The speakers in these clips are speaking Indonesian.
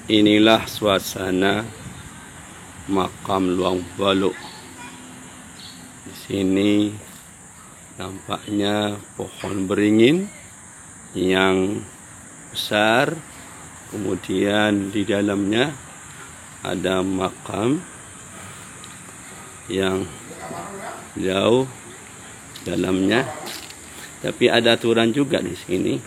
Inilah suasana makam Luang Balok. Di sini nampaknya pohon beringin yang besar. Kemudian di dalamnya ada makam yang jauh dalamnya. Tapi ada aturan juga di sini.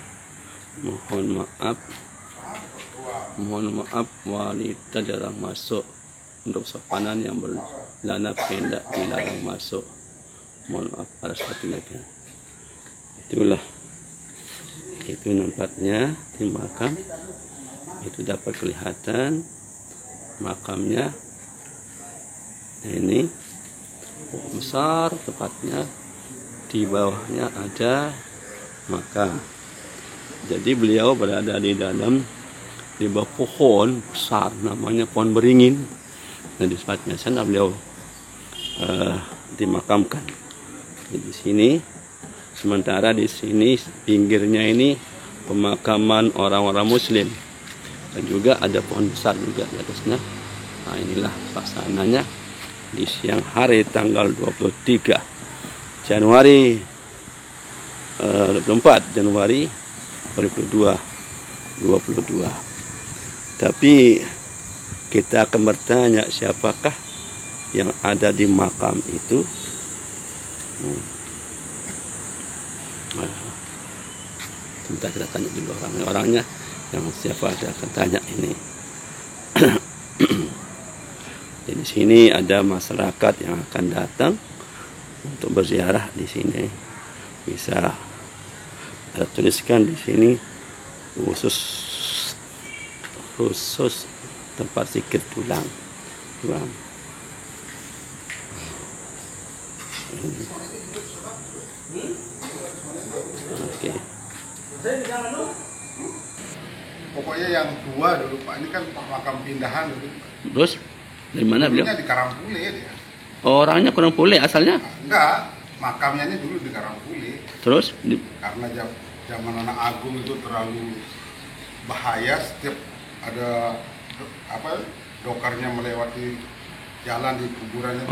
Mohon maaf, wanita jarang masuk. Untuk sopanan yang bercelana pendek dilarang masuk. Mohon maaf atas ketidakan. Itulah, itu nampaknya di makam. Itu dapat kelihatan makamnya. Ini besar tepatnya. Di bawahnya ada makam. Jadi beliau berada di dalam, di bawah pohon besar namanya pohon beringin. Nah, di tempatnya sana beliau dimakamkan. Di sini, sementara di sini pinggirnya ini pemakaman orang-orang Muslim, dan juga ada pohon besar juga di atasnya. Nah, inilah suasananya di siang hari tanggal 23 Januari 24 Januari 2022. Tapi kita akan bertanya siapakah yang ada di makam itu. Sebentar kita tanya dulu orangnya yang siapa, saya akan tanya ini. Di sini ada masyarakat yang akan datang untuk berziarah di sini. Bisa ada tuliskan di sini khusus tempat zikir tulang. Oke. Pokoknya yang tua dulu Pak, ini kan makam pindahan dulu. Terus dari mana beliau? Di Karangpule dia. Orangnya Karangpule asalnya? Enggak, makamnya ini dulu di Karangpule. Terus? Karena zaman anak agung itu terlalu bahaya, setiap ada dokarnya melewati jalan di kuburannya.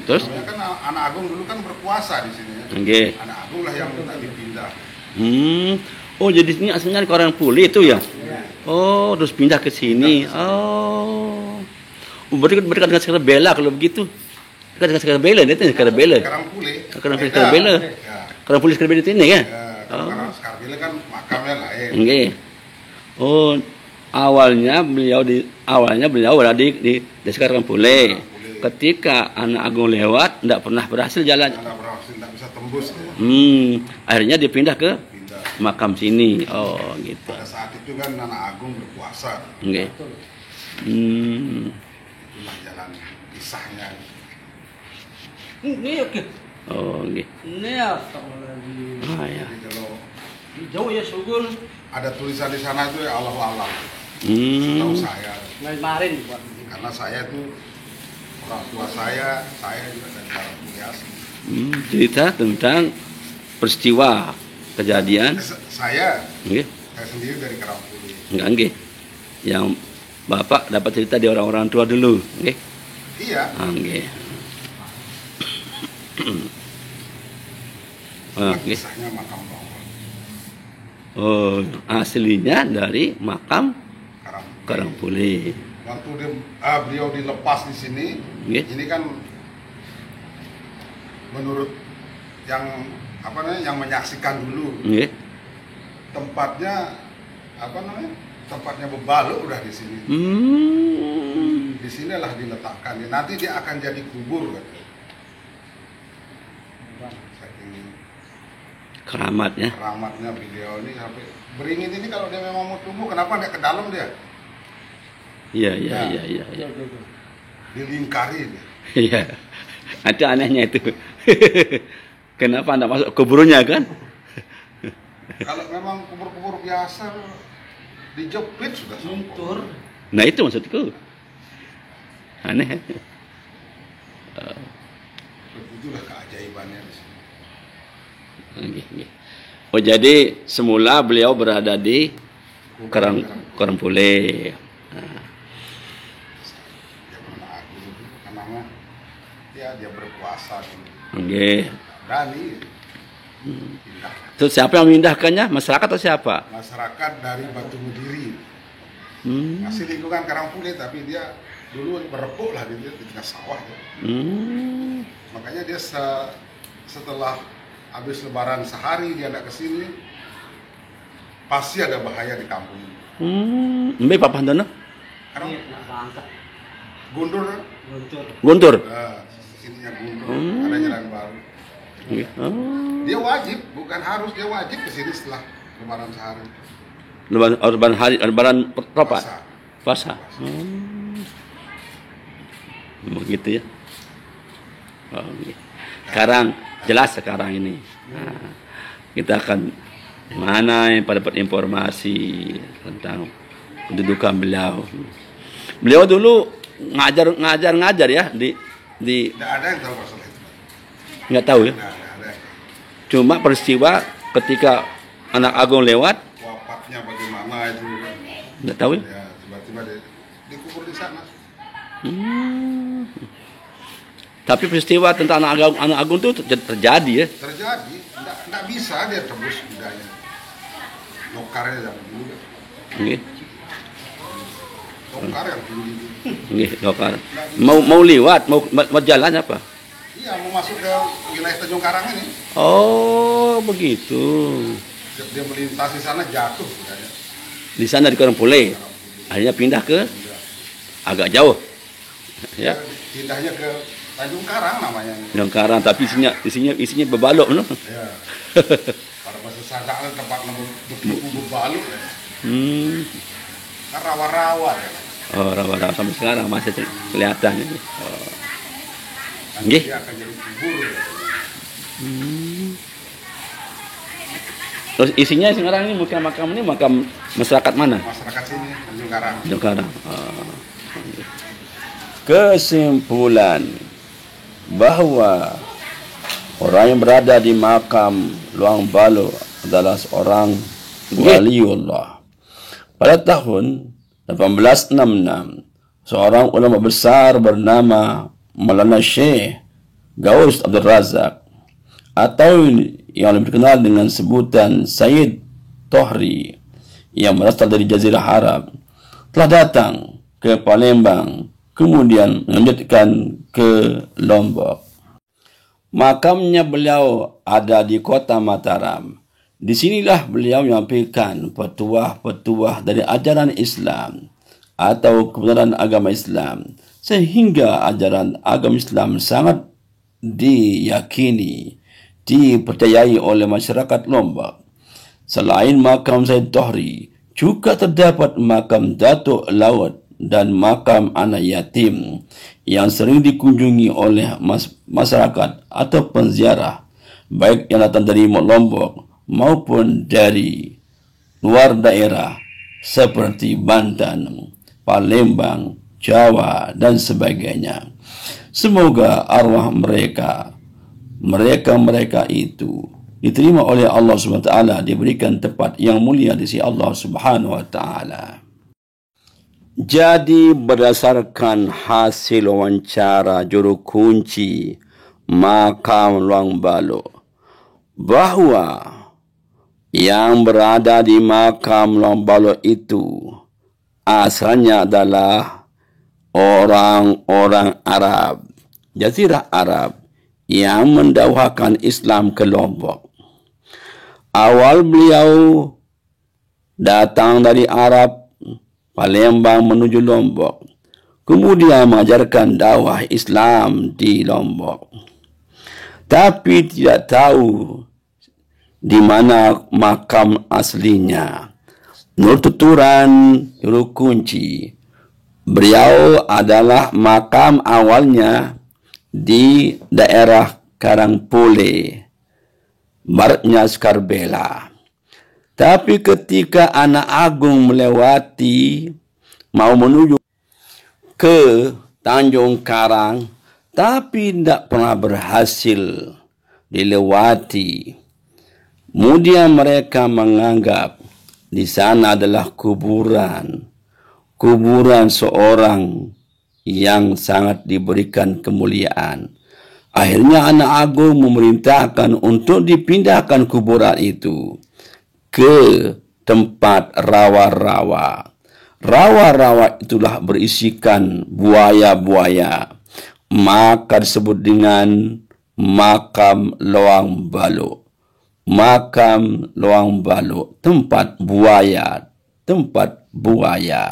Terus? Namanya kan anak agung dulu kan berkuasa di sini. Okay. Anak agung lah yang minta dipindah. Oh, jadi ini aslinya di Karangpule itu ya? Oh, terus pindah ke sini. Oh, berarti dengan sekarang bela kalau begitu. Dengan sekarang bela itu sekarang bela. Karangpule sekarang bela. Karangpule sekarang bela ini ya? Karena sekarang bela kan makamnya lain. Okay. Oh, awalnya beliau berada di Karangpule. Ketika anak agung lewat, tidak pernah berhasil jalan. Tidak bisa tembus. Akhirnya dipindah ke makam sini. Oh, gitu. Pada saat itu kan anak agung berkuasa. Okay. Itulah jalan kisahnya. Ini oke. Oh, okay. Ini astagfirullahaladzim. Ya. Jadi kalau Jauh ya sugul. ada tulisan di sana itu ya Allah Allah. Tahu saya. Kemarin Pak. Karena saya itu orang tua saya juga dari Karangpule asli. Cerita tentang peristiwa kejadian. Saya Okay. saya sendiri dari Karangpule. Enggak. Yang Bapak dapat cerita di orang-orang tua dulu. Okay. Iya. Okay. Kisahnya makam Bawang. Oh, aslinya dari makam Karangpule. Karangpule. Waktu beliau dilepas di sini, ini kan menurut yang yang menyaksikan dulu, tempatnya tempatnya bebalok udah di sini. Di sinilah diletakkan. Nanti dia akan jadi kubur katanya. Keramatnya beliau ini sampai beringin ini, kalau dia memang mau tumbuh, kenapa nggak ke dalam dia? Iya. Dilingkari dia. Iya. Itu anehnya itu. Kenapa anda masuk kuburnya kan? Kalau memang kubur-kubur biasa dijepit sudah Luntur. Nah, itu maksudku. Aneh. Itulah keajaibannya di sini. Oh, jadi semula beliau berada di Karangpule. Ya, dia berkuasa dulu. Nggih. Berani pindah. Terus siapa yang memindahkannya? Masyarakat atau siapa? Masyarakat dari Batu Mediri. Hmm. Masih lingkungan Karangpule, tapi dia dulu berepuk lah di tengah sawah. Ya. Hmm. Makanya dia setelah habis lebaran sehari dia nggak kesini, pasti ada bahaya di kampung ini. Mbak Papa Dono? Karena Ini nak bangkat. Guntur, Guntur. Guntur. sininya Guntur, ada jalan baru. Nggih. Oh. Dia wajib, bukan harus, dia wajib kesini setelah lebaran sehari. Lebaran Ropat. Puasa. Puasa. Begitu ya. Oh, nggih. Sekarang jelas sekarang ini. Nah, kita akan mana yang pada dapat informasi tentang kedudukan beliau. Beliau dulu ngajar ya di Tidak ada yang tahu masalah itu. nggak tahu ya. Nah, nggak ada. Cuma peristiwa ketika anak agung lewat Wafatnya bagaimana itu kan. nggak tahu ya. Ya, tiba-tiba dia dikubur di sana. Tapi peristiwa tentang anak agung itu terjadi ya. Terjadi, nggak bisa dia tebus budaya. Lokarnya zaman dulu kan. Nggih. Lokar yang dulu itu. Nggih, lokal. Mau liwat, mau jalan apa? Iya, mau masuk ke wilayah Tanjung Karang ini. Oh, begitu. Dia melintasi sana jatuh budaya. Di sana di Karangpule. Akhirnya pindah ke agak jauh. Ya, Pindahnya ke Tanjung Karang namanya. Tanjung Karang, tapi isinya bebalok, no? Ya. Pada masa sadar tempat berkubu berbalut ya. Kan rawa-rawa ya. Oh, rawa-rawa sampai sekarang masih kelihatan ini. Oh. Nanti Nggih. dia akan jadi kubur ya. Terus isinya sekarang ini makam ini makam masyarakat mana? Masyarakat sini Tanjung Karang. Tanjung Karang. Oh. Kesimpulan bahwa orang yang berada di makam Luang Balo adalah seorang waliullah. Pada tahun 1866, seorang ulama besar bernama Maulana Syekh Gaus Abdul Razak atau yang lebih dikenal dengan sebutan Sayyid Tohri yang berasal dari Jazirah Arab telah datang ke Palembang, kemudian melanjutkan ke Lombok. Makamnya beliau ada di kota Mataram. Disinilah beliau menyampaikan petuah-petuah dari ajaran Islam atau kebenaran agama Islam, sehingga ajaran agama Islam sangat diyakini, dipercayai oleh masyarakat Lombok. Selain makam Sayyid Tohri, juga terdapat makam Datuk Laut dan makam anak yatim yang sering dikunjungi oleh masyarakat atau penziarah, baik yang datang dari Lombok maupun dari luar daerah seperti Banten, Palembang, Jawa, dan sebagainya. Semoga arwah mereka itu diterima oleh Allah Subhanahu wa taala, diberikan tempat yang mulia di sisi Allah Subhanahu wa taala. Jadi berdasarkan hasil wawancara juru kunci makam Luang Balo, bahwa yang berada di makam Luang Balo itu asalnya adalah orang-orang Arab, Jazirah Arab, yang mendakwakan Islam ke Lombok. Awal beliau datang dari Arab, Palembang menuju Lombok, kemudian mengajarkan dakwah Islam di Lombok. Tapi tidak tahu di mana makam aslinya. Menurut tuturan juru kunci, beliau adalah makam awalnya di daerah Karangpule, baratnya Skarbela. Tapi ketika anak agung melewati, mau menuju ke Tanjung Karang, tapi tidak pernah berhasil dilewati. Kemudian mereka menganggap di sana adalah kuburan seorang yang sangat diberikan kemuliaan. Akhirnya anak agung memerintahkan untuk dipindahkan kuburan itu ke tempat rawa-rawa. Rawa-rawa itulah berisikan buaya-buaya. Maka disebut dengan makam Loang Baluk. Makam Loang Baluk, tempat buaya, tempat buaya.